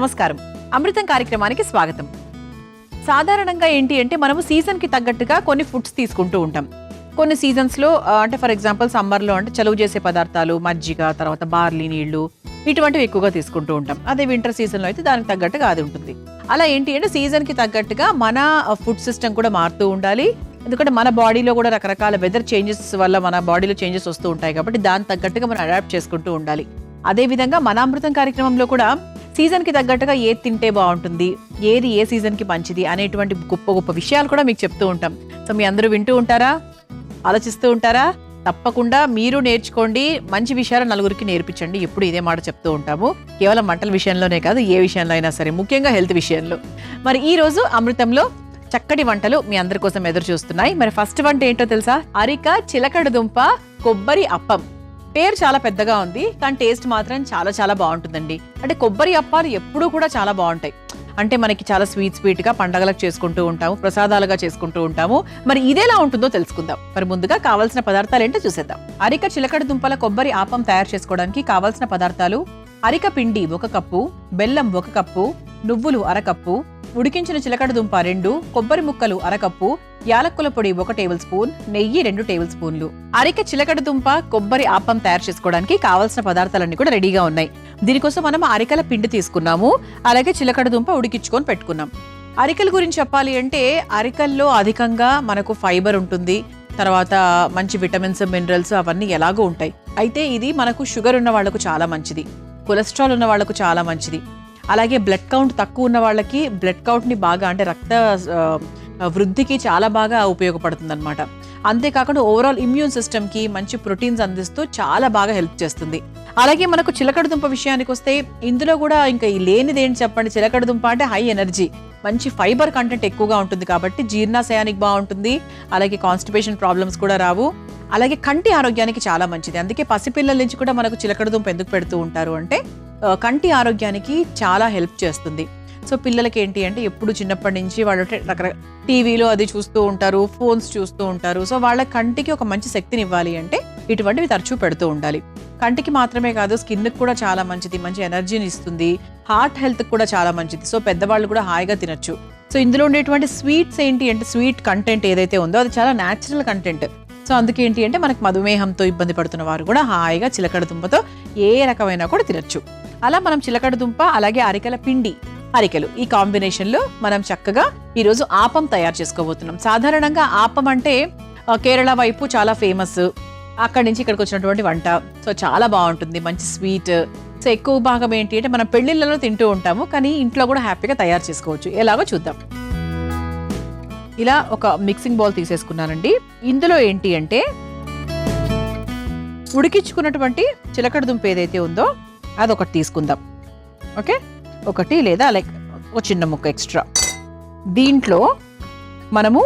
నమస్కారం. అమృతం కార్యక్రమానికి స్వాగతం. సాధారణంగా ఏంటి అంటే మనము సీజన్కి తగ్గట్టుగా కొన్ని ఫుడ్స్ తీసుకుంటూ ఉంటాం. కొన్ని సీజన్స్లో అంటే ఫర్ ఎగ్జాంపుల్ సమ్మర్లో అంటే చలువ చేసే పదార్థాలు, మజ్జిగ, తర్వాత బార్లీ నీళ్లు ఇటువంటివి ఎక్కువగా తీసుకుంటూ ఉంటాం. అదే వింటర్ సీజన్లో అయితే దానికి తగ్గట్టుగా అది ఉంటుంది. అలా ఏంటి అంటే సీజన్కి తగ్గట్టుగా మన ఫుడ్ సిస్టమ్ కూడా మారుతూ ఉండాలి. ఎందుకంటే మన బాడీలో కూడా రకరకాల వెదర్ చేంజెస్ వల్ల మన బాడీలో చేంజెస్ వస్తూ ఉంటాయి కాబట్టి దానికి తగ్గట్టుగా మనం అడాప్ట్ చేసుకుంటూ ఉండాలి. అదేవిధంగా మన అమృతం కార్యక్రమంలో కూడా సీజన్కి తగ్గట్టుగా ఏది తింటే బాగుంటుంది, ఏది ఏ సీజన్కి మంచిది అనేటువంటి గొప్ప గొప్ప విషయాలు కూడా మీకు చెప్తూ ఉంటాం. సో మీ అందరూ వింటూ ఉంటారా, ఆలోచిస్తూ ఉంటారా? తప్పకుండా మీరు నేర్చుకోండి, మంచి విషయాలు నలుగురికి నేర్పించండి. ఎప్పుడు ఇదే మాట చెప్తూ ఉంటాము. కేవలం వంటల విషయంలోనే కాదు, ఏ విషయంలో అయినా సరే, ముఖ్యంగా హెల్త్ విషయంలో. మరి ఈ రోజు అమృతంలో చక్కటి వంటలు మీ అందరి కోసం ఎదురు చూస్తున్నాయి. మరి ఫస్ట్ వంట ఏంటో తెలుసా? అరిక చిలకడ దుంప కొబ్బరి అప్పం. పేరు చాలా పెద్దగా ఉంది, కానీ టేస్ట్ మాత్రం చాలా చాలా బాగుంటుందండి. అంటే కొబ్బరి అప్పాలు ఎప్పుడూ కూడా చాలా బాగుంటాయి. అంటే మనకి చాలా స్వీట్ గా పండగలకు చేసుకుంటూ ఉంటాము, ప్రసాదాలుగా చేసుకుంటూ ఉంటాము. మరి ఇదేలా ఉంటుందో తెలుసుకుందాం. మరి ముందుగా కావాల్సిన పదార్థాలు ఏంటో చూసేద్దాం. అరిక చిలకడ దుంపల కొబ్బరి ఆపం తయారు చేసుకోవడానికి కావాల్సిన పదార్థాలు: అరిక పిండి 1 కప్పు, బెల్లం 1 కప్పు, నువ్వులు 1/2 కప్పు, ఉడికించిన చిలకడ దుంప 2, కొబ్బరి ముక్కలు 1/2 కప్పు, యాలక్కుల పొడి 1 టేబుల్ స్పూన్, నెయ్యి 2 టేబుల్ స్పూన్లు. అరిక చిలకడ దుంప కొబ్బరి ఆపం తయారు చేసుకోవడానికి కావాల్సిన పదార్థాలన్నీ కూడా రెడీగా ఉన్నాయి. దీనికోసం మనం అరికల పిండి తీసుకున్నాము, అలాగే చిలకడ దుంప ఉడికించుకొని పెట్టుకున్నాం. అరికల గురించి చెప్పాలి అంటే అరికల్లో అధికంగా మనకు ఫైబర్ ఉంటుంది, తర్వాత మంచి విటమిన్స్, మినరల్స్ అవన్నీ ఎలాగో ఉంటాయి. అయితే ఇది మనకు షుగర్ ఉన్న వాళ్లకు చాలా మంచిది, కొలెస్ట్రాల్ ఉన్న వాళ్లకు చాలా మంచిది, అలాగే బ్లడ్ కౌంట్ తక్కువ ఉన్న వాళ్ళకి బ్లడ్ కౌంట్ని బాగా అంటే రక్త వృద్ధికి చాలా బాగా ఉపయోగపడుతుంది అనమాట. అంతేకాకుండా ఓవరాల్ ఇమ్యూన్ సిస్టమ్కి మంచి ప్రోటీన్స్ అందిస్తూ చాలా బాగా హెల్ప్ చేస్తుంది. అలాగే మనకు చిలకడ దుంప విషయానికి వస్తే ఇందులో కూడా ఇంకా లేనిది ఏంటి చెప్పండి, చిలకడ దుంప అంటే హై ఎనర్జీ, మంచి ఫైబర్ కంటెంట్ ఎక్కువగా ఉంటుంది కాబట్టి జీర్ణాశయానికి బాగుంటుంది, అలాగే కాన్స్టిపేషన్ ప్రాబ్లమ్స్ కూడా రావు, అలాగే కంటి ఆరోగ్యానికి చాలా మంచిది. అందుకే పసిపిల్లల నుంచి కూడా మనకు చిలకడ దుంప ఎందుకు పెడుతూ ఉంటారు అంటే కంటి ఆరోగ్యానికి చాలా హెల్ప్ చేస్తుంది. సో పిల్లలకి ఏంటి అంటే ఎప్పుడు చిన్నప్పటి నుంచి వాళ్ళు రకరకాల టీవీలో అది చూస్తూ ఉంటారు, ఫోన్స్ చూస్తూ ఉంటారు. సో వాళ్ళ కంటికి ఒక మంచి శక్తిని ఇవ్వాలి అంటే ఇటువంటివి తరచూ పెడుతూ ఉండాలి. కంటికి మాత్రమే కాదు, స్కిన్కి కూడా చాలా మంచిది, మంచి ఎనర్జీని ఇస్తుంది, హార్ట్ హెల్త్కి కూడా చాలా మంచిది. సో పెద్దవాళ్ళు కూడా హాయిగా తినచ్చు. సో ఇందులో ఉండేటువంటి స్వీట్స్ ఏంటి అంటే స్వీట్ కంటెంట్ ఏదైతే ఉందో అది చాలా న్యాచురల్ కంటెంట్. సో అందుకేంటి అంటే మనకు మధుమేహంతో ఇబ్బంది పడుతున్న వారు కూడా హాయిగా చిలకడ దుంపతో ఏ రకమైనా కూడా తినచ్చు. అలా మనం చిలకడ దుంప అలాగే అరికెల పిండి, అరికెలు ఈ కాంబినేషన్లో మనం చక్కగా ఈరోజు ఆపం తయారు చేసుకోబోతున్నాం. సాధారణంగా ఆపం అంటే కేరళ వైపు చాలా ఫేమస్, అక్కడి నుంచి ఇక్కడికి వచ్చినటువంటి వంట. సో చాలా బాగుంటుంది, మంచి స్వీట్. సో ఎక్కువ భాగం ఏంటి అంటే మనం పెళ్లిళ్ళలో తింటూ ఉంటాము, కానీ ఇంట్లో కూడా హ్యాపీగా తయారు చేసుకోవచ్చు. ఎలాగో చూద్దాం. ఇలా ఒక మిక్సింగ్ బౌల్ తీసేసుకున్నానండి. ఇందులో ఏంటి అంటే ఉడికించుకున్నటువంటి చిలకడ దుంప ఏదైతే ఉందో అదొకటి తీసుకుందాం. ఓకే, ఒకటి లేదా లైక్ ఒక చిన్న ముక్క ఎక్స్ట్రా. దీంట్లో మనము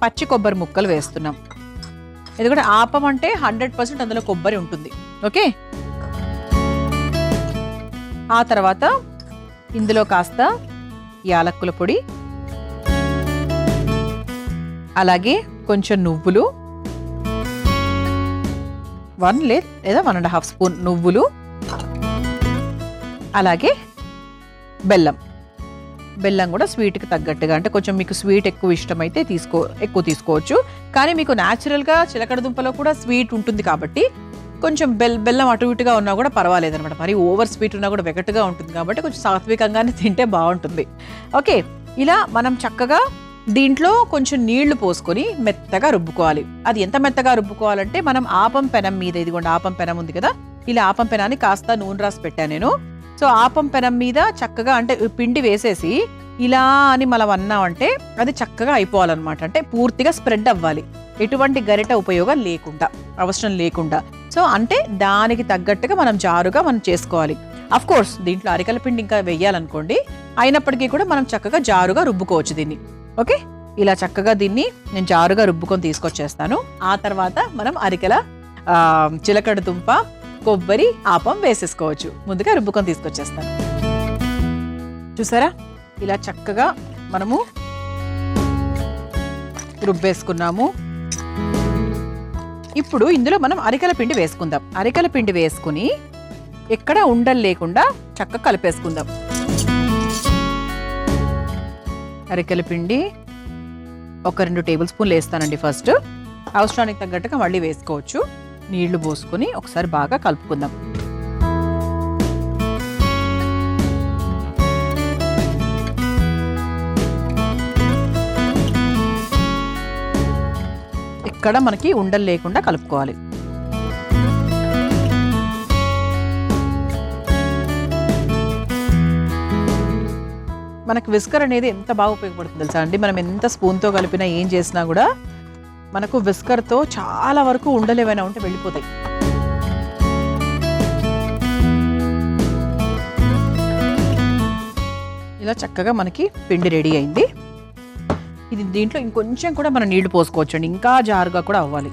పచ్చి కొబ్బరి ముక్కలు వేస్తున్నాం, ఎందుకంటే ఆపం అంటే 100% అందులో కొబ్బరి ఉంటుంది. ఓకే, ఆ తర్వాత ఇందులో కాస్త యాలక్కుల పొడి, అలాగే కొంచెం నువ్వులు, 1 లేదా 1.5 స్పూన్ నువ్వులు, అలాగే బెల్లం కూడా స్వీట్కి తగ్గట్టుగా, అంటే కొంచెం మీకు స్వీట్ ఎక్కువ ఇష్టమైతే ఎక్కువ తీసుకోవచ్చు. కానీ మీకు న్యాచురల్గా చిలకడ దుంపలో కూడా స్వీట్ ఉంటుంది కాబట్టి కొంచెం బెల్లం అటు ఇటుగా ఉన్నా కూడా పర్వాలేదు అనమాట. మరి ఓవర్ స్వీట్ ఉన్నా కూడా వెగటుగా ఉంటుంది కాబట్టి కొంచెం సాత్వికంగానే తింటే బాగుంటుంది. ఓకే, ఇలా మనం చక్కగా దీంట్లో కొంచెం నీళ్లు పోసుకొని మెత్తగా రుబ్బుకోవాలి. అది ఎంత మెత్తగా రుబ్బుకోవాలంటే మనం ఆపం పెనం మీద, ఇదిగోండి ఆపం పెనం ఉంది కదా, ఇలా ఆపం పెనాన్ని కాస్త నూనె రాసి పెట్టాను నేను. సో ఆపం పెనం మీద చక్కగా అంటే పిండి వేసేసి ఇలా అని మనం అన్నామంటే అది చక్కగా అయిపోవాలన్నమాట. అంటే పూర్తిగా స్ప్రెడ్ అవ్వాలి, ఎటువంటి గరిట ఉపయోగం లేకుండా, అవసరం లేకుండా. సో అంటే దానికి తగ్గట్టుగా మనం జారుగా మనం చేసుకోవాలి. అఫ్ కోర్స్ దీంట్లో అరికల పిండి ఇంకా వెయ్యాలనుకోండి, అయినప్పటికీ కూడా మనం చక్కగా జారుగా రుబ్బుకోవచ్చు దీన్ని. ఓకే, ఇలా చక్కగా దీన్ని నేను జారుగా రుబ్బుకొని తీసుకొచ్చేస్తాను. ఆ తర్వాత మనం అరికెల చిలకడ దుంప కొబ్బరి ఆపం వేసేసుకోవచ్చు. ముందుగా రుబ్బుకొని తీసుకొచ్చేస్తాను. చూసారా, ఇలా చక్కగా మనము రుబ్బేసుకున్నాము. ఇప్పుడు ఇందులో మనం అరికెల పిండి వేసుకుందాం. అరికెల పిండి వేసుకుని ఎక్కడ ఉండలు లేకుండా చక్కగా కలిపేసుకుందాం. అరికెల పిండి ఒక 2 టేబుల్ స్పూన్లు వేస్తానండి. ఫస్ట్ అవసరానికి తగ్గట్టుగా మళ్ళీ వేసుకోవచ్చు. నీళ్లు పోసుకొని ఒకసారి బాగా కలుపుకుందాం. ఇక్కడ మనకి ఉండలు లేకుండా కలుపుకోవాలి. మనకు విస్కర్ అనేది ఎంత బాగా ఉపయోగపడుతుంది తెలుసా అండి. మనం ఎంత స్పూన్తో కలిపినా ఏం చేసినా కూడా మనకు విస్కర్తో చాలా వరకు ఉండలు ఏమైనా ఉంటే వెళ్ళిపోతాయి. ఇలా చక్కగా మనకి పిండి రెడీ అయింది. ఇది దీంట్లో ఇంకొంచెం కూడా మనం నీళ్లు పోసుకోవచ్చు అండి, ఇంకా జారుగా కూడా అవ్వాలి.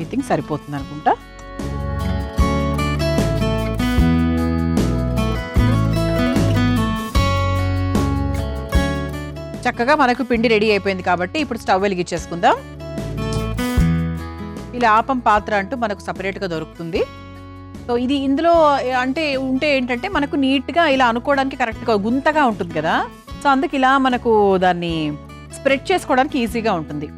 ఐ థింక్ సరిపోతుంది అనుకుంటా. చక్కగా మనకు పిండి రెడీ అయిపోయింది కాబట్టి ఇప్పుడు స్టవ్ వెలిగించేసుకుందాం. ఇలా ఆపం పాత్ర అంటూ మనకు సపరేట్గా దొరుకుతుంది. సో ఇది ఇందులో అంటే ఉంటే ఏంటంటే మనకు నీట్గా ఇలా అనుకోవడానికి కరెక్ట్గా గుంతగా ఉంటుంది కదా. సో అందుకు ఇలా మనకు దాన్ని స్ప్రెడ్ చేసుకోవడానికి ఈజీగా ఉంటుంది.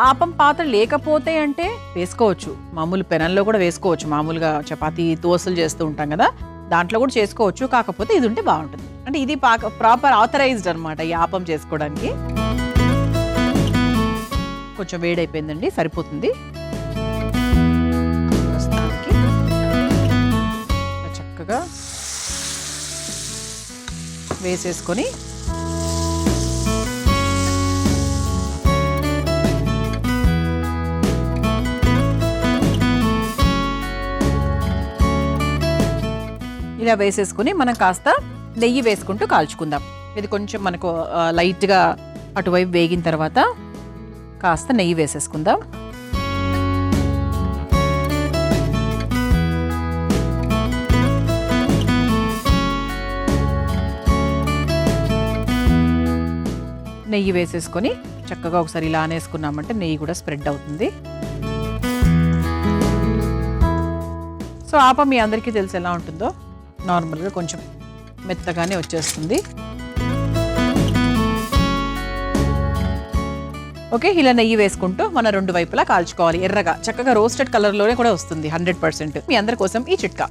ఆపం పాత్ర లేకపోతే అంటే వేసుకోవచ్చు, మామూలు పెనంలో కూడా వేసుకోవచ్చు. మామూలుగా చపాతీ దోశలు చేస్తూ ఉంటాం కదా, దాంట్లో కూడా చేసుకోవచ్చు. కాకపోతే ఇది ఉంటే బాగుంటుంది. అంటే ఇది ప్రాపర్ ఆథరైజ్డ్ అనమాట ఈ ఆపం చేసుకోవడానికి. కొంచెం వేడైపోయిందండి, సరిపోతుంది. ప్రస్తుతానికి చక్కగా వేసేసుకొని ఇలా వేసేసుకుని మనం కాస్త నెయ్యి వేసుకుంటూ కాల్చుకుందాం. ఇది కొంచెం మనకు లైట్గా అటువైపు వేగిన తర్వాత కాస్త నెయ్యి వేసేసుకుందాం. నెయ్యి వేసేసుకొని చక్కగా ఒకసారి ఇలా అనేసుకున్నామంటే నెయ్యి కూడా స్ప్రెడ్ అవుతుంది. సో ఆపం మీ అందరికీ తెలిసి ఎలా ఉంటుందో, నార్మల్గా కొంచెం మెత్తగానే వచ్చేస్తుంది. ఓకే, ఇలా నెయ్యి వేసుకుంటూ మన 2 వైపులా కాల్చుకోవాలి. ఎర్రగా చక్కగా రోస్టెడ్ కలర్లోనే కూడా వస్తుంది 100%. మీ అందరి కోసం ఈ చిట్కా.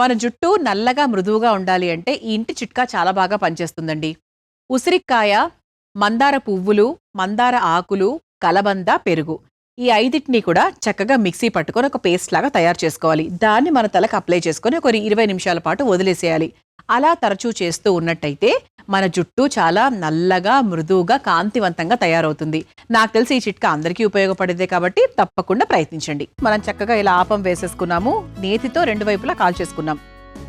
మన జుట్టు నల్లగా మృదువుగా ఉండాలి అంటే ఈ ఇంటి చిట్కా చాలా బాగా పనిచేస్తుందండి. ఉసిరికాయ, మందార పువ్వులు, మందార ఆకులు, కలబంద, పెరుగు ఈ 5టిని కూడా చక్కగా మిక్సీ పట్టుకొని ఒక పేస్ట్ లాగా తయారు చేసుకోవాలి. దాన్ని మన తలకు అప్లై చేసుకొని ఒక 20 నిమిషాల పాటు వదిలేసేయాలి. అలా తరచూ చేస్తూ ఉన్నట్టయితే మన జుట్టు చాలా నల్లగా మృదువుగా కాంతివంతంగా తయారవుతుంది. నాకు తెలిసి ఈ చిట్కా అందరికీ ఉపయోగపడేదే కాబట్టి తప్పకుండా ప్రయత్నించండి. మనం చక్కగా ఇలా ఆపం వేసేసుకున్నాము, నేతితో 2 వైపులా కాల్చేసుకున్నాం.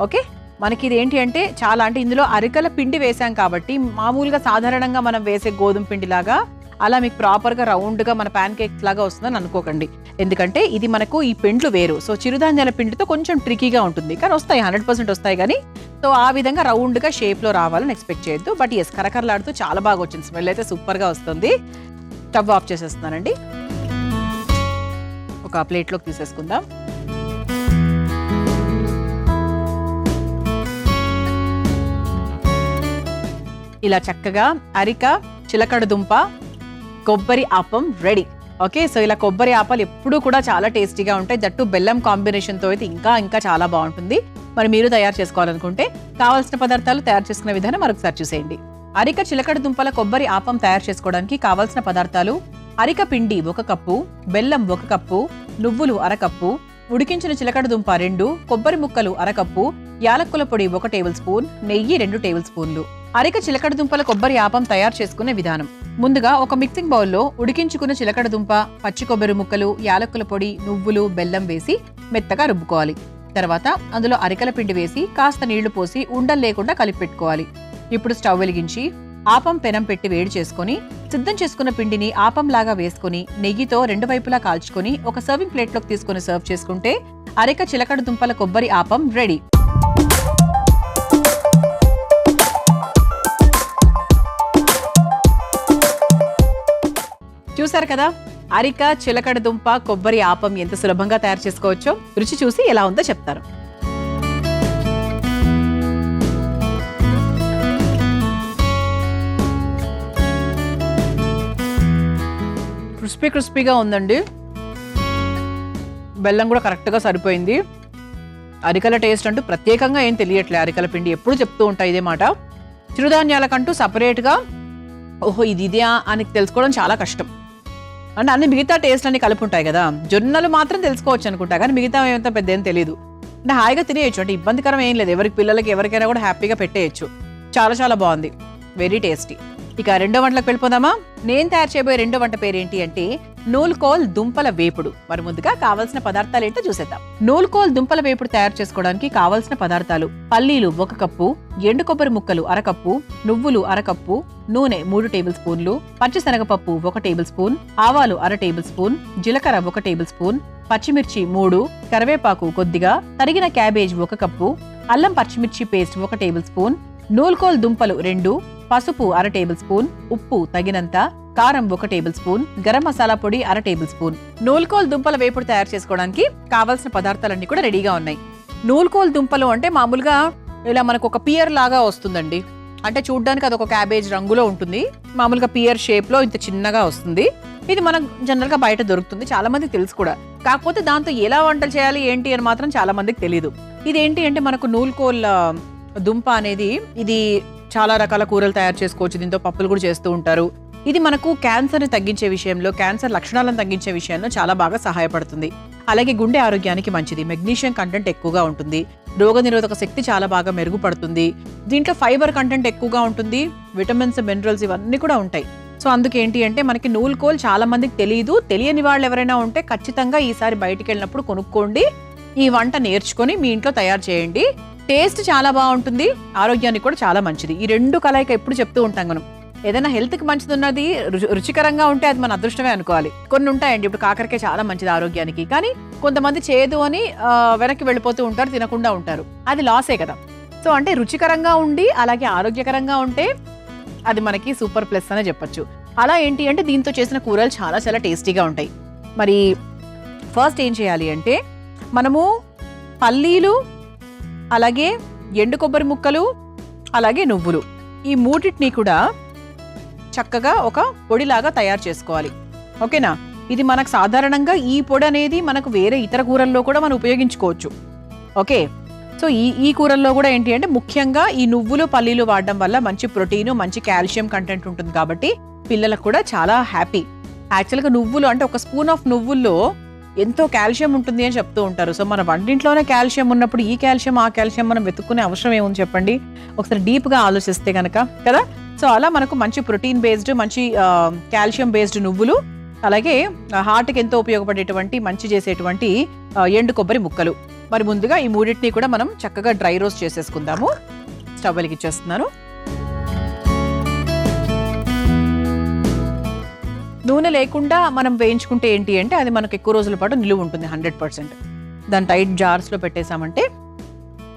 ఓకే, మనకి ఇది ఏంటి అంటే చాలా అంటే ఇందులో అరికల పిండి వేసాం కాబట్టి మామూలుగా సాధారణంగా మనం వేసే గోధుమ పిండి లాగా అలా మీకు ప్రాపర్గా రౌండ్గా మన ప్యాన్ కేక్స్ లాగా వస్తుందని అనుకోకండి. ఎందుకంటే ఇది మనకు ఈ పిండ్లు వేరు. సో చిరుధాన్యాల పిండితో కొంచెం ట్రికీగా ఉంటుంది, కానీ వస్తాయి 100% వస్తాయి. కానీ సో ఆ విధంగా రౌండ్గా షేప్లో రావాలని ఎక్స్పెక్ట్ చేయొద్దు. బట్ ఎస్, కరకరలాడుతూ చాలా బాగా వచ్చింది. స్మెల్ అయితే సూపర్గా వస్తుంది. స్టవ్ ఆఫ్ చేసేస్తున్నానండి. ఒక ప్లేట్లోకి తీసేసుకుందాం. ఇలా చక్కగా అరిక, చిలకడ దుంప, కొబ్బరి ఆపం రెడీ. ఓకే, సో ఇలా కొబ్బరి ఆపాలు ఎప్పుడూ కూడా చాలా టేస్టీగా ఉంటాయి. దట్టు బెల్లం కాంబినేషన్తో అయితే ఇంకా ఇంకా చాలా బాగుంటుంది. మరి మీరు తయారు చేసుకోవాలనుకుంటే కావాల్సిన పదార్థాలు తయారు చేసుకునే విధానం మరొకసారి చూసేయండి. అరిక, చిలకడ దుంపల కొబ్బరి ఆపం తయారు చేసుకోవడానికి కావాల్సిన పదార్థాలు: అరిక పిండి 1 కప్పు, బెల్లం 1 కప్పు, నువ్వులు 1/2 కప్పు, ఉడికించిన చిలకడ దుంప 2, కొబ్బరి ముక్కలు 1/2 కప్పు, యాలక్కుల పొడి 1 టేబుల్ స్పూన్, నెయ్యి 2 టేబుల్ స్పూన్లు. అరిక చిలకడ దుంపల కొబ్బరి ఆపం తయారు చేసుకునే విధానం: ముందుగా ఒక మిక్సింగ్ బౌల్లో ఉడికించుకున్న చిలకడ దుంప, పచ్చి కొబ్బరి ముక్కలు, యాలక్కుల పొడి, నువ్వులు, బెల్లం వేసి మెత్తగా రుబ్బుకోవాలి. తర్వాత అందులో అరికల పిండి వేసి కాస్త నీళ్లు పోసి ఉండలు లేకుండా కలిపి పెట్టుకోవాలి. ఇప్పుడు స్టవ్ వెలిగించి ఆపం పెనం పెట్టి వేడి చేసుకుని సిద్ధం చేసుకున్న పిండిని ఆపం లాగా వేసుకుని నెయ్యితో 2 వైపులా కాల్చుకొని ఒక సర్వింగ్ ప్లేట్లోకి తీసుకుని సర్వ్ చేసుకుంటే అరిక చిలకడ దుంపల కొబ్బరి ఆపం రెడీ. చూసారు కదా, అరిక, చిలకడ దుంప, కొబ్బరి ఆపం ఎంత సులభంగా తయారు చేసుకోవచ్చో. రుచి చూసి ఎలా ఉందో చెప్తారు. క్రిస్పీగా ఉందండి. బెల్లం కూడా కరెక్ట్గా సరిపోయింది. అరికల టేస్ట్ అంటూ ప్రత్యేకంగా ఏం తెలియట్లే. అరికల పిండి ఎప్పుడు చెప్తూ ఉంటాయి ఇదే మాట. చిరుధాన్యాలకంటూ సపరేట్గా ఓహో ఇది ఇదే అని తెలుసుకోవడం చాలా కష్టం. అంటే అన్ని మిగతా టేస్ట్ అన్ని కలిపి ఉంటాయి కదా. జొన్నలు మాత్రం తెలుసుకోవచ్చు అనుకుంటా, కానీ మిగతా ఏమంతా పెద్ద ఏం తెలియదు. అంటే హాయిగా తినేయచ్చు, అంటే ఇబ్బందికరం ఏం లేదు. ఎవరికి పిల్లలకి ఎవరికైనా కూడా హ్యాపీగా పెట్టేయచ్చు. చాలా బాగుంది, వెరీ టేస్టీ. ఇక రెండో వంటలకు వెళ్ళిపోదామా? నేను తయారు చేయబోయే రెండో వంట పేరు ఏంటి అంటే నూలుకోల్ దుంపల వేపుడు. మరి ముందుగా కావాల్సిన పదార్థాలు ఏంటో చూసేద్దాం. నూలుకోల్ దుంపల వేపుడు తయారు చేసుకోవడానికి కావాల్సిన పదార్థాలు: పల్లీలు 1 కప్పు, ఎండు కొబ్బరి ముక్కలు 1/2 కప్పు, నువ్వులు 1/2 కప్పు, నూనె 3 టేబుల్ స్పూన్లు, పచ్చిశనగపప్పు 1 టేబుల్ స్పూన్, ఆవాలు 1/2 టేబుల్ స్పూన్, జీలకర్ర 1 టేబుల్ స్పూన్, పచ్చిమిర్చి 3, కరివేపాకు కొద్దిగా, తరిగిన క్యాబేజ్ 1 కప్పు, అల్లం పచ్చిమిర్చి పేస్ట్ 1 టేబుల్ స్పూన్, నూలుకోల్ దుంపలు 2, పసుపు 1/2 టేబుల్ స్పూన్, ఉప్పు తగినంత, కారం 1 టేబుల్ స్పూన్, గరం మసాలా పొడి 1/2 టేబుల్ స్పూన్. నూలుకోల్ దుంపల వేపుడు తయారు చేసుకోవడానికి కావాల్సిన పదార్థాలన్నీ కూడా రెడీగా ఉన్నాయి. నూలుకోల్ దుంపలు అంటే మామూలుగా ఇలా మనకు ఒక పియర్ లాగా వస్తుందండి. అంటే చూడ్డానికి అది ఒక క్యాబేజ్ రంగులో ఉంటుంది. మామూలుగా పియర్ షేప్ లో ఇంత చిన్నగా వస్తుంది. ఇది మనకు జనరల్ గా బయట దొరుకుతుంది, చాలా మందికి తెలుసు కూడా. కాకపోతే దాంతో ఎలా వంటలు చేయాలి ఏంటి అని మాత్రం చాలా మందికి తెలియదు. ఇదేంటి అంటే మనకు నూలుకోల్ దుంప అనేది ఇది చాలా రకాల కూరలు తయారు చేసుకోవచ్చు. దీంతో పప్పులు కూడా చేస్తూ ఉంటారు. ఇది మనకు క్యాన్సర్ని తగ్గించే విషయంలో, క్యాన్సర్ లక్షణాలను తగ్గించే విషయంలో చాలా బాగా సహాయపడుతుంది. అలాగే గుండె ఆరోగ్యానికి మంచిది. మెగ్నీషియం కంటెంట్ ఎక్కువగా ఉంటుంది. రోగనిరోధక శక్తి చాలా బాగా మెరుగుపడుతుంది. దీంట్లో ఫైబర్ కంటెంట్ ఎక్కువగా ఉంటుంది. విటమిన్స్, మినరల్స్ ఇవన్నీ కూడా ఉంటాయి. సో అందుకేంటి అంటే మనకి నూలుకోల్ చాలా మందికి తెలియదు. తెలియని వాళ్ళు ఎవరైనా ఉంటే ఖచ్చితంగా ఈసారి బయటికి వెళ్ళినప్పుడు కొనుక్కోండి. ఈ వంట నేర్చుకొని మీ ఇంట్లో తయారు చేయండి. టేస్ట్ చాలా బాగుంటుంది, ఆరోగ్యానికి కూడా చాలా మంచిది. ఈ రెండు కలయిక ఎప్పుడు చెప్తూ ఉంటాం మనం. ఏదైనా హెల్త్కి మంచిది ఉన్నది రుచికరంగా ఉంటే అది మన అదృష్టమే అనుకోవాలి. కొన్ని ఉంటాయండి, ఇప్పుడు కాకరకాయ చాలా మంచిది ఆరోగ్యానికి, కానీ కొంతమంది చేదు అని వెనక్కి వెళ్ళిపోతూ ఉంటారు, తినకుండా ఉంటారు. అది లాసే కదా. సో అంటే రుచికరంగా ఉండి అలాగే ఆరోగ్యకరంగా ఉంటే అది మనకి సూపర్ ప్లస్ అనే చెప్పొచ్చు. అలా ఏంటి అంటే దీంతో చేసిన కూరలు చాలా టేస్టీగా ఉంటాయి. మరి ఫస్ట్ ఏం చేయాలి అంటే మనము పల్లీలు, అలాగే ఎండు కొబ్బరి ముక్కలు, అలాగే నువ్వులు, ఈ మూటిని కూడా చక్కగా ఒక పొడిలాగా తయారు చేసుకోవాలి. ఓకేనా? ఇది మనకు సాధారణంగా ఈ పొడి అనేది మనకు వేరే ఇతర కూరల్లో కూడా మనం ఉపయోగించుకోవచ్చు. ఓకే, సో ఈ కూరల్లో కూడా ఏంటి అంటే ముఖ్యంగా ఈ నువ్వులు, పల్లీలు వాడడం వల్ల మంచి ప్రోటీన్, మంచి కాల్షియం కంటెంట్ ఉంటుంది. కాబట్టి పిల్లలకు కూడా చాలా హ్యాపీ. యాక్చువల్గా నువ్వులు అంటే ఒక స్పూన్ ఆఫ్ నువ్వుల్లో ఎంతో కాల్షియం ఉంటుంది అని చెప్తూ ఉంటారు. సో మన వంటింట్లోనే కాల్షియం ఉన్నప్పుడు ఈ కాల్షియం ఆ కాల్షియం మనం వెతుక్కునే అవసరం ఏముంది చెప్పండి? ఒకసారి డీప్గా ఆలోచిస్తే కనుక కదా. సో అలా మనకు మంచి ప్రోటీన్ బేస్డ్, మంచి కాల్షియం బేస్డ్ నువ్వులు, అలాగే హార్ట్కి ఎంతో ఉపయోగపడేటువంటి మంచి చేసేటువంటి ఎండు కొబ్బరి ముక్కలు. మరి ముందుగా ఈ మూడింటిని కూడా మనం చక్కగా డ్రై రోస్ట్ చేసేసుకుందాము. స్టవ్ వెలిగించేస్తున్నాను. నూనె లేకుండా మనం వేయించుకుంటే ఏంటి అంటే అది మనకు ఎక్కువ రోజుల పాటు నిలువ ఉంటుంది 100%. దాన్ని టైట్ జార్స్లో పెట్టేసామంటే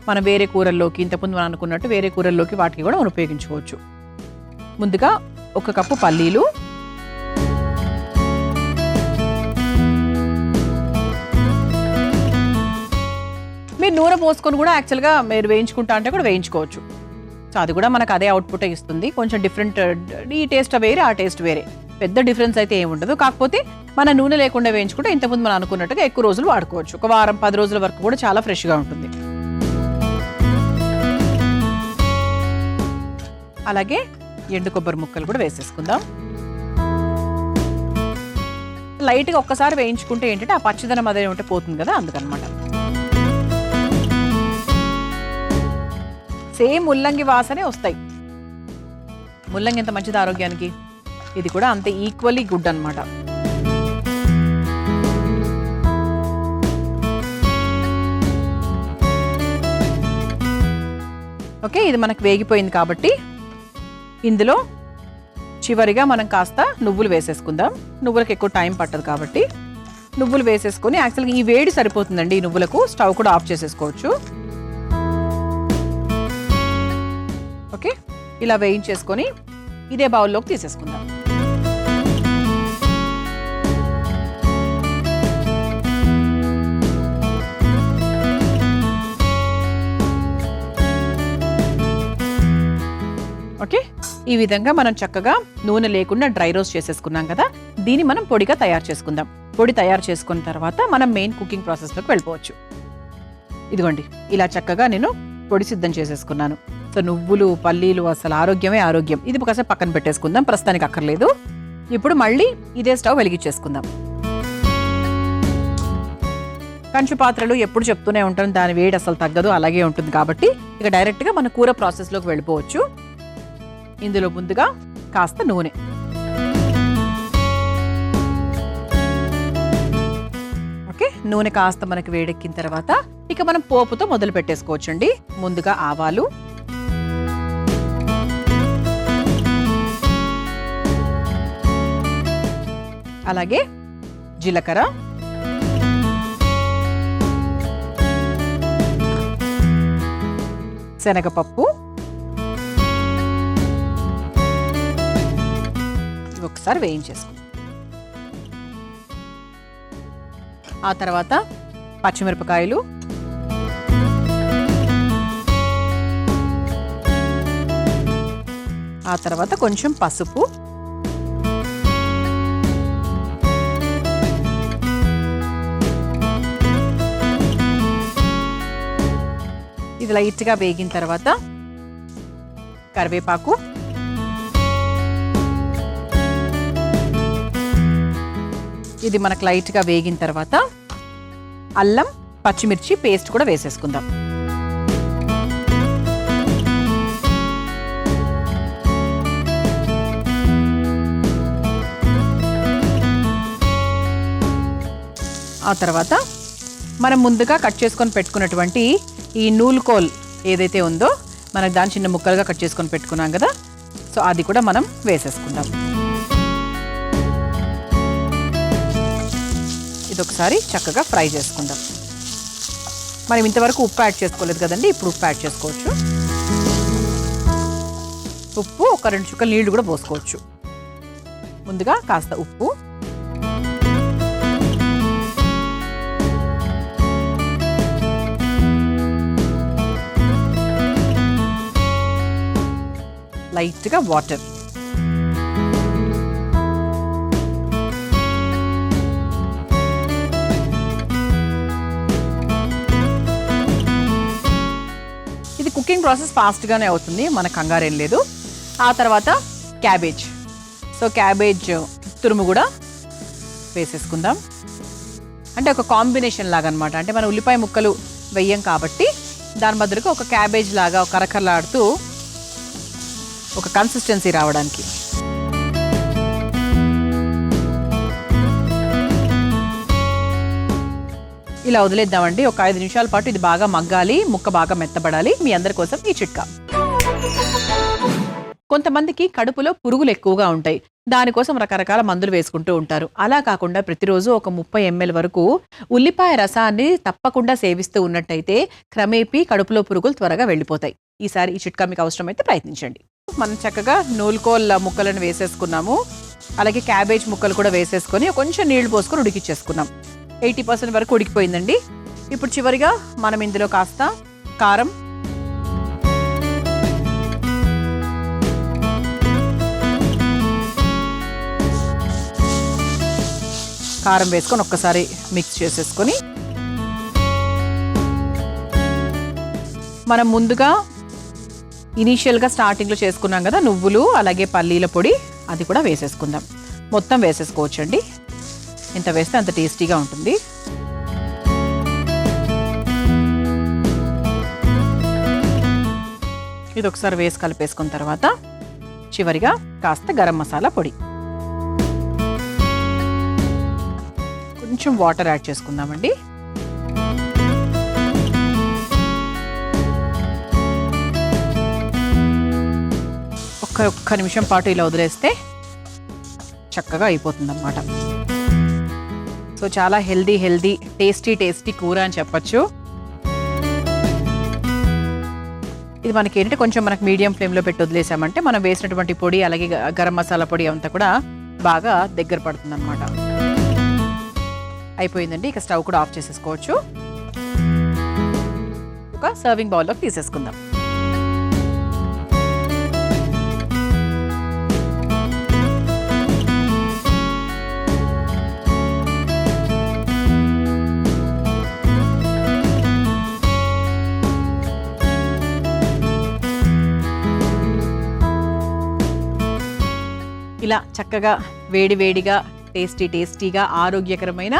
మనం వేరే కూరల్లోకి, ఇంతకుముందు మనం అనుకున్నట్టు వేరే కూరల్లోకి వాటికి కూడా మనం ఉపయోగించుకోవచ్చు. ముందుగా 1 కప్పు పల్లీలు, మీరు నూనె పోసుకొని కూడా యాక్చువల్గా మీరు వేయించుకుంటా అంటే కూడా వేయించుకోవచ్చు. సో అది కూడా మనకు అదే అవుట్పుట్ ఇస్తుంది. కొంచెం డిఫరెంట్, ఈ టేస్ట్ వేరే ఆ టేస్ట్ వేరే, పెద్ద డిఫరెన్స్ అయితే ఏమి ఉండదు. కాకపోతే మన నూనె లేకుండా వేయించుకుంటే ఇంతకుముందు మనం అనుకున్నట్టుగా ఎక్కువ రోజులు వాడుకోవచ్చు. ఒక వారం 10 రోజుల వరకు కూడా చాలా ఫ్రెష్గా ఉంటుంది. అలాగే ఎండు కొబ్బరి ముక్కలు కూడా వేసేసుకుందాం. లైట్గా ఒక్కసారి వేయించుకుంటే ఏంటంటే ఆ పచ్చిదనం అదే ఉంటే పోతుంది కదా, అందుకనమాట. సేమ్ ముల్లంగి వాసనే వస్తాయి. ముల్లంగి ఎంత మంచిది ఆరోగ్యానికి, ఇది కూడా అంతే ఈక్వల్లీ గుడ్ అన్నమాట. ఓకే, ఇది మనకు వేగిపోయింది కాబట్టి ఇందులో చివరిగా మనం కాస్త నువ్వులు వేసేసుకుందాం. నువ్వులకు ఎక్కువ టైం పట్టదు కాబట్టి నువ్వులు వేసేసుకొని, యాక్చువల్గా ఈ వేడి సరిపోతుందండి ఈ నువ్వులకు. స్టవ్ కూడా ఆఫ్ చేసేసుకోవచ్చు. ఓకే, ఇలా వేయించేసుకొని ఇదే బౌల్లోకి తీసేసుకుందాం. ఓకే, ఈ విధంగా మనం చక్కగా నూనె లేకుండా డ్రై రోస్ట్ చేసేసుకున్నాం కదా, దీన్ని మనం పొడిగా తయారు చేసుకుందాం. పొడి తయారు చేసుకున్న తర్వాత మనం మెయిన్ కుకింగ్ ప్రాసెస్లోకి వెళ్ళిపోవచ్చు. ఇదిగోండి, ఇలా చక్కగా నేను పొడి సిద్ధం చేసేసుకున్నాను. సో నువ్వులు, పల్లీలు అసలు ఆరోగ్యమే ఆరోగ్యం. ఇది ఒకసారి పక్కన పెట్టేసుకుందాం, ప్రస్తుతానికి అక్కర్లేదు. ఇప్పుడు మళ్ళీ ఇదే స్టవ్ వెలిగించేసుకుందాం. కంచు పాత్రలు ఎప్పుడు చెప్తూనే ఉంటాం, దాని వేడి అసలు తగ్గదు, అలాగే ఉంటుంది. కాబట్టి ఇక డైరెక్ట్గా మన కూర ప్రాసెస్లోకి వెళ్ళిపోవచ్చు. ఇందులో ముందుగా కాస్త నూనె, ఓకే, నూనె కాస్త మనకి వేడెక్కిన తర్వాత ఇక మనం పోపుతో మొదలు పెట్టేసుకోవచ్చండి. ముందుగా ఆవాలు, అలాగే జీలకర్ర, శనగపప్పు, ఒకసారి వేయించేసుకుందాం. ఆ తర్వాత పచ్చిమిరపకాయలు, ఆ తర్వాత కొంచెం పసుపు, ఇది లైట్గా వేగిన తర్వాత కరివేపాకు, ఇది మనకు లైట్గా వేగిన తర్వాత అల్లం పచ్చిమిర్చి పేస్ట్ కూడా వేసేసుకుందాం. ఆ తర్వాత మనం ముందుగా కట్ చేసుకొని పెట్టుకున్నటువంటి ఈ నూలుకోల్ ఏదైతే ఉందో, మనకు దాని చిన్న ముక్కలుగా కట్ చేసుకొని పెట్టుకున్నాం కదా, సో అది కూడా మనం వేసేసుకుందాం. ఇది ఒకసారి చక్కగా ఫ్రై చేసుకుందాం. మనం ఇంతవరకు ఉప్పు యాడ్ చేసుకోలేదు కదండి, ఇప్పుడు ఉప్పు యాడ్ చేసుకోవచ్చు. ఉప్పు ఒక 2 చుక్కలు నీళ్లు కూడా పోసుకోవచ్చు. ముందుగా కాస్త ఉప్పు, లైట్గా వాటర్, ఇది కుకింగ్ ప్రాసెస్ ఫాస్ట్గానే అవుతుంది, మన కంగారేం లేదు. ఆ తర్వాత క్యాబేజ్, సో క్యాబేజ్ తురుము కూడా వేసేసుకుందాం. అంటే ఒక కాంబినేషన్ లాగా అనమాట. అంటే మనం ఉల్లిపాయ ముక్కలు వెయ్యం కాబట్టి దాని బదులుగా ఒక క్యాబేజ్ లాగా ఒక కరకరలాడుతూ ఒక కన్సిస్టెన్సీ రావడానికి. ఇలా వదిలేద్దామండి. ఒక 5 నిమిషాల పాటు ఇది బాగా మగ్గాలి, ముక్క బాగా మెత్తబడాలి. మీ అందరి కోసం ఈ చిట్కా. కొంతమందికి కడుపులో పురుగులు ఎక్కువగా ఉంటాయి, దానికోసం రకరకాల మందులు వేసుకుంటూ ఉంటారు. అలా కాకుండా ప్రతిరోజు ఒక 30 ml వరకు ఉల్లిపాయ రసాన్ని తప్పకుండా సేవిస్తూ ఉన్నట్టయితే క్రమేపీ కడుపులో పురుగులు త్వరగా వెళ్ళిపోతాయి. ఈసారి ఈ చిట్కా మీకు అవసరమైతే ప్రయత్నించండి. మనం చక్కగా నూలుకోల్ ముక్కలను వేసేసుకున్నాము, అలాగే క్యాబేజ్ ముక్కలు కూడా వేసేసుకొని కొంచెం నీళ్లు పోసుకొని ఉడికిచ్చేసుకున్నాం. 80% వరకు ఉడికిపోయిందండి. ఇప్పుడు చివరిగా మనం ఇందులో కాస్త కారం, కారం వేసుకొని ఒక్కసారి మిక్స్ చేసేసుకొని మనం ముందుగా ఇనీషియల్గా స్టార్టింగ్లో చేసుకున్నాం కదా నువ్వులు అలాగే పల్లీల పొడి, అది కూడా వేసేసుకుందాం. మొత్తం వేసేసుకోవచ్చండి, ఇంత వేస్తే అంత టేస్టీగా ఉంటుంది. ఇది ఒకసారి వేసి కలిపేసుకున్న తర్వాత చివరిగా కాస్త గరం మసాలా పొడి, కొంచెం వాటర్ యాడ్ చేసుకుందామండి. ఒక్క నిమిషం పాటు ఇలా వదిలేస్తే చక్కగా అయిపోతుంది అన్నమాట. సో చాలా హెల్దీ టేస్టీ కూర అని చెప్పచ్చు. ఇది మనకి ఏంటంటే కొంచెం మనకు మీడియం ఫ్లేమ్లో పెట్టి వదిలేసామంటే మనం వేసినటువంటి పొడి అలాగే గరం మసాలా పొడి అంతా కూడా బాగా దగ్గర పడుతుంది అన్నమాట. అయిపోయిందండి, ఇక స్టవ్ కూడా ఆఫ్ చేసేసుకోవచ్చు. ఒక సర్వింగ్ బౌల్లోకి తీసేసుకుందాం. ఇలా చక్కగా వేడివేడిగా టేస్టీగా ఆరోగ్యకరమైన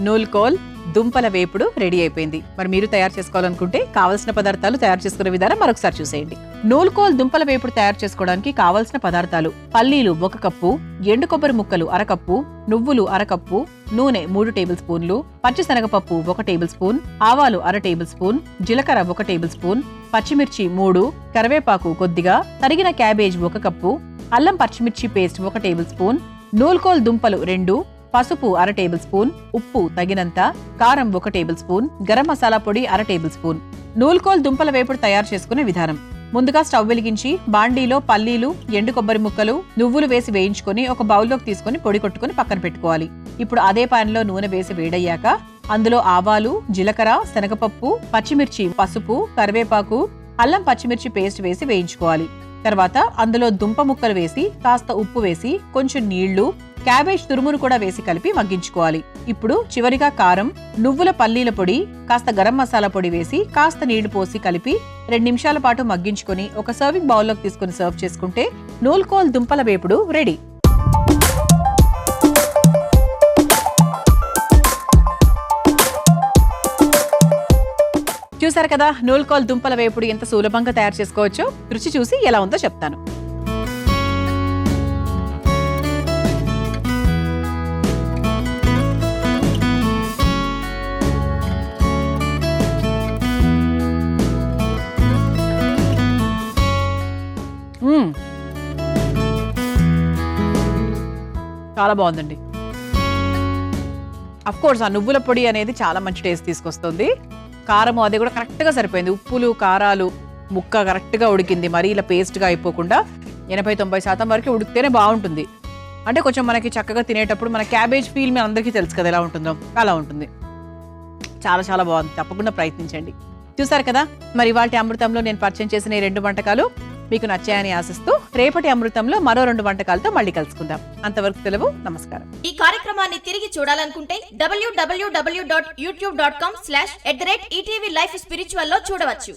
నూల్కోల్ దుంపల వేపుడు రెడీ అయిపోయింది. మరి మీరు తయారు చేసుకోవాలనుకుంటే కావలసిన పదార్థాలు తయారు చేసుకునే విధానం మరొకసారి చూసేయండి. నూల్కోల్ దుంపల వేపుడు తయారు చేసుకోవడానికి కావలసిన పదార్థాలు: పల్లీలు 1 కప్పు, ఎండు కొబ్బరి ముక్కలు 1/2 కప్పు, నువ్వులు 1/2 కప్పు, నూనె 3 టేబుల్ స్పూన్లు, పచ్చిశనగపప్పు 1 టేబుల్ స్పూన్, ఆవాలు 1/2 టేబుల్ స్పూన్, జీలకర్ర 1 టేబుల్ స్పూన్, పచ్చిమిర్చి 3, కరివేపాకు కొద్దిగా, తరిగిన క్యాబేజ్ 1 కప్పు, అల్లం పచ్చిమిర్చి పేస్ట్ 1 టేబుల్ స్పూన్, నూల్కోల్ దుంపలు 2, పసుపు 1/2 టేబుల్ స్పూన్, ఉప్పు తగినంత, కారం 1 టేబుల్ స్పూన్, గరం మసాలా పొడి 1/2 టేబుల్ స్పూన్. నూల్కోల్ దుంపల వేపుడు తయారు చేసుకునే విధానం: ముందుగా స్టవ్ వెలిగించి బాండీలో పల్లీలు, ఎండు కొబ్బరి ముక్కలు, నువ్వులు వేసి వేయించుకొని ఒక బౌల్లోకి తీసుకుని పొడి కొట్టుకుని పక్కన పెట్టుకోవాలి. ఇప్పుడు అదే పాన్ లో నూనె వేసి వేడయ్యాక అందులో ఆవాలు, జీలకర్ర, శనగపప్పు, పచ్చిమిర్చి, పసుపు, కరివేపాకు, అల్లం పచ్చిమిర్చి పేస్ట్ వేసి వేయించుకోవాలి. తర్వాత అందులో దుంప ముక్కలు వేసి కాస్త ఉప్పు వేసి కొంచెం నీళ్లు, క్యాబేజ్ తురుమును కూడా వేసి కలిపి మగ్గించుకోవాలి. ఇప్పుడు చివరిగా కారం, నువ్వుల పల్లీల పొడి, కాస్త గరం మసాలా పొడి వేసి కాస్త నీళ్లు పోసి కలిపి 2 నిమిషాల పాటు మగ్గించుకొని ఒక సర్వింగ్ బౌల్లోకి తీసుకుని సర్వ్ చేసుకుంటే నూల్కోల్ దుంపల వేపుడు రెడీ. చూసారు కదా నూల్కోల్ దుంపల వేపుడు ఎంత సులభంగా తయారు చేసుకోవచ్చో. రుచి చూసి ఎలా ఉందో చెప్తాను. చాలా బాగుందండి. అఫ్ కోర్స్ ఆ నువ్వుల పొడి అనేది చాలా మంచి టేస్ట్ తీసుకొస్తుంది. కారం అది కూడా కరెక్ట్గా సరిపోయింది. ఉప్పులు, కారాలు, ముక్క కరెక్ట్గా ఉడికింది. మరీ ఇలా పేస్ట్గా అయిపోకుండా 80-90% వరకు ఉడికితేనే బాగుంటుంది. అంటే కొంచెం మనకి చక్కగా తినేటప్పుడు మన క్యాబేజ్ ఫీల్ మీ అందరికీ తెలుసు కదా ఎలా ఉంటుందో అలా ఉంటుంది. చాలా చాలా బాగుంది. తప్పకుండా ప్రయత్నించండి. చూసారు కదా మరి ఇవాల్టి అమృతంలో నేను పరిచయం చేసిన ఈ 2 వంటకాలు మీకు నచ్చాయని ఆశిస్తూ రేపటి అమృతంలో మరో 2 వంటకాలతో మళ్ళీ కలుసుకుందాం. అంతవరకు సెలవు. నమస్కారం. ఈ కార్యక్రమాన్ని తిరిగి చూడాలనుకుంటే www.youtube.com/ETV Life Spiritual లో చూడవచ్చు.